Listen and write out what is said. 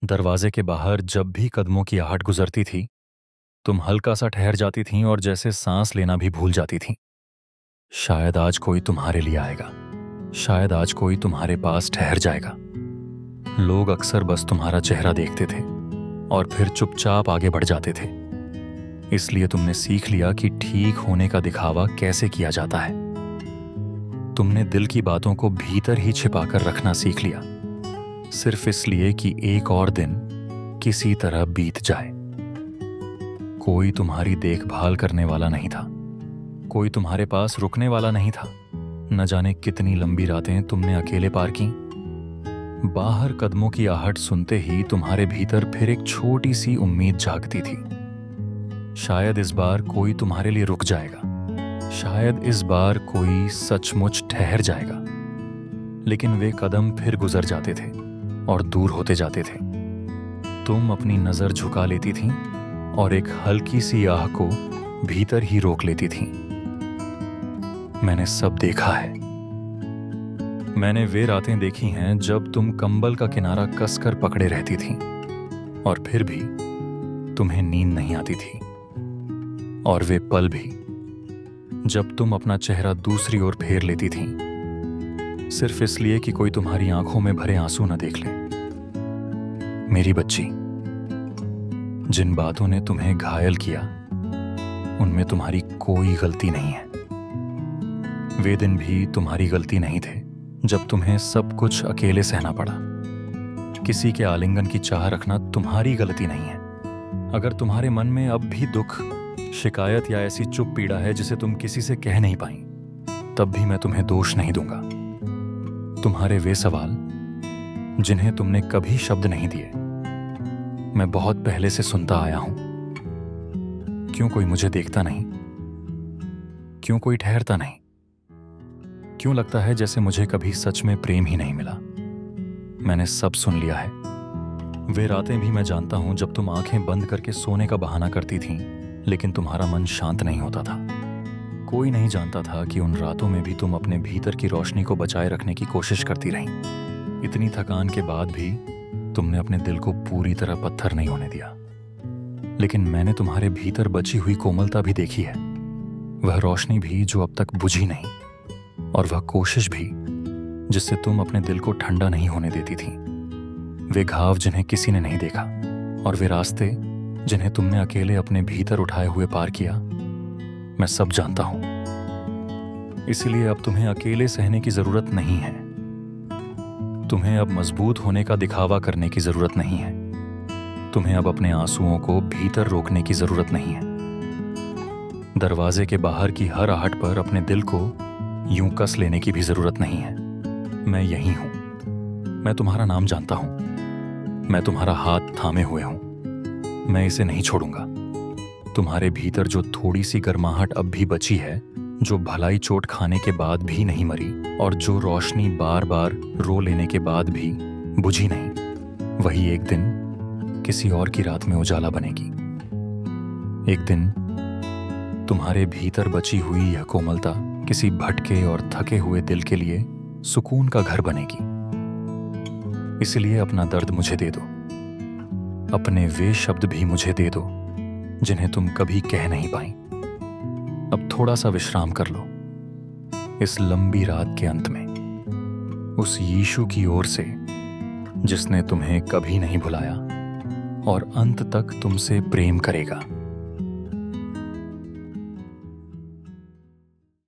दरवाजे के बाहर जब भी कदमों की आहट गुजरती थी, तुम हल्का सा ठहर जाती थीं और जैसे सांस लेना भी भूल जाती थीं। शायद आज कोई तुम्हारे लिए आएगा, शायद आज कोई तुम्हारे पास ठहर जाएगा। लोग अक्सर बस तुम्हारा चेहरा देखते थे और फिर चुपचाप आगे बढ़ जाते थे। इसलिए तुमने सीख लिया कि ठीक होने का दिखावा कैसे किया जाता है। तुमने दिल की बातों को भीतर ही छिपाकर रखना सीख लिया, सिर्फ इसलिए कि एक और दिन किसी तरह बीत जाए। कोई तुम्हारी देखभाल करने वाला नहीं था, कोई तुम्हारे पास रुकने वाला नहीं था। न जाने कितनी लंबी रातें तुमने अकेले पार की। बाहर कदमों की आहट सुनते ही तुम्हारे भीतर फिर एक छोटी सी उम्मीद जागती थी। शायद इस बार कोई तुम्हारे लिए रुक जाएगा, शायद इस बार कोई सचमुच ठहर जाएगा। लेकिन वे कदम फिर गुजर जाते थे और दूर होते जाते थे। तुम अपनी नजर झुका लेती थीं और एक हल्की सी आह को भीतर ही रोक लेती थीं। मैंने सब देखा है। मैंने वे रातें देखी हैं जब तुम कंबल का किनारा कसकर पकड़े रहती थीं और फिर भी तुम्हें नींद नहीं आती थी। और वे पल भी जब तुम अपना चेहरा दूसरी ओर फेर लेती थीं, सिर्फ इसलिए कि कोई तुम्हारी आंखों में भरे आंसू न देख ले। मेरी बच्ची, जिन बातों ने तुम्हें घायल किया उनमें तुम्हारी कोई गलती नहीं है। वे दिन भी तुम्हारी गलती नहीं थे जब तुम्हें सब कुछ अकेले सहना पड़ा। किसी के आलिंगन की चाह रखना तुम्हारी गलती नहीं है। अगर तुम्हारे मन में अब भी दुख, शिकायत या ऐसी चुप पीड़ा है जिसे तुम किसी से कह नहीं पाई, तब भी मैं तुम्हें दोष नहीं दूंगा। तुम्हारे वे सवाल जिन्हें तुमने कभी शब्द नहीं दिए, मैं बहुत पहले से सुनता आया हूं। क्यों कोई मुझे देखता नहीं? क्यों कोई ठहरता नहीं? क्यों लगता है जैसे मुझे कभी सच में प्रेम ही नहीं मिला? मैंने सब सुन लिया है। वे रातें भी मैं जानता हूं जब तुम आंखें बंद करके सोने का बहाना करती थीं, लेकिन तुम्हारा मन शांत नहीं होता था। कोई नहीं जानता था कि उन रातों में भी तुम अपने भीतर की रोशनी को बचाए रखने की कोशिश करती रहीं। इतनी थकान के बाद भी तुमने अपने दिल को पूरी तरह पत्थर नहीं होने दिया। लेकिन मैंने तुम्हारे भीतर बची हुई कोमलता भी देखी है, वह रोशनी भी जो अब तक बुझी नहीं, और वह कोशिश भी जिससे तुम अपने दिल को ठंडा नहीं होने देती थी। वे घाव जिन्हें किसी ने नहीं देखा और वे रास्ते जिन्हें तुमने अकेले अपने भीतर उठाए हुए पार किया, मैं सब जानता हूं। इसलिए अब तुम्हें अकेले सहने की जरूरत नहीं है। तुम्हें अब मजबूत होने का दिखावा करने की जरूरत नहीं है। तुम्हें अब अपने आंसुओं को भीतर रोकने की जरूरत नहीं है। दरवाजे के बाहर की हर आहट पर अपने दिल को यूं कस लेने की भी जरूरत नहीं है। मैं यही हूं। मैं तुम्हारा नाम जानता हूं। मैं तुम्हारा हाथ थामे हुए हूं। मैं इसे नहीं छोड़ूंगा। तुम्हारे भीतर जो थोड़ी सी गर्माहट अब भी बची है, जो भलाई चोट खाने के बाद भी नहीं मरी और जो रोशनी बार बार रो लेने के बाद भी बुझी नहीं, वही एक दिन किसी और की रात में उजाला बनेगी। एक दिन तुम्हारे भीतर बची हुई यह कोमलता किसी भटके और थके हुए दिल के लिए सुकून का घर बनेगी। इसलिए अपना दर्द मुझे दे दो। अपने वे शब्द भी मुझे दे दो जिन्हें तुम कभी कह नहीं पाई। अब थोड़ा सा विश्राम कर लो इस लंबी रात के अंत में, उस यीशु की ओर से जिसने तुम्हें कभी नहीं भुलाया और अंत तक तुमसे प्रेम करेगा।